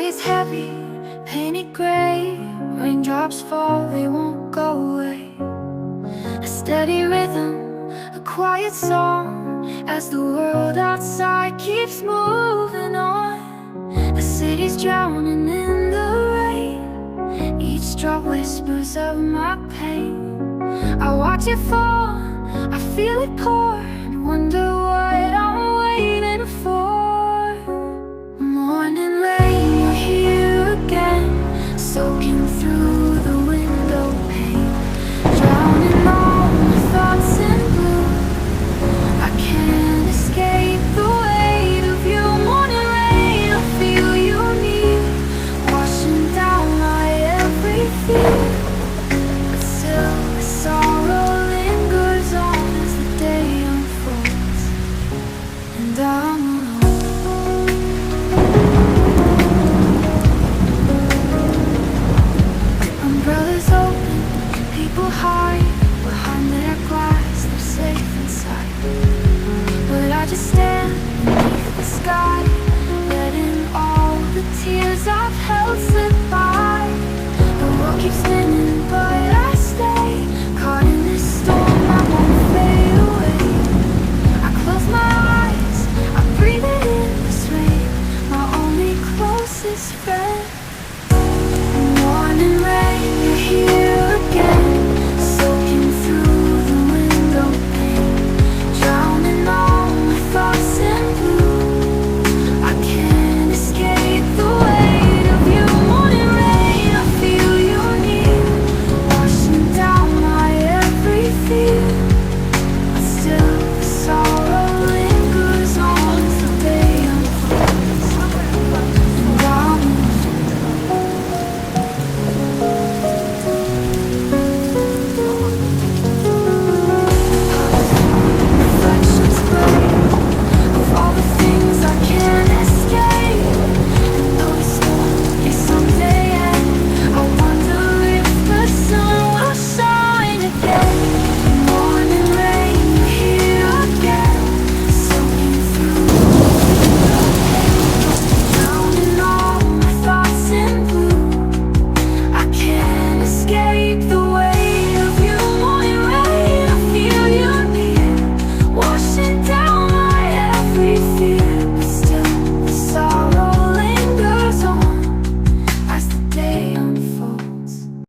is heavy, painted gray. Raindrops fall, they won't go away. A steady rhythm, a quiet song, as the world outside keeps moving on. The city's drowning in the rain, each drop whispers of my pain. I watch it fall, I feel it pour, and wonder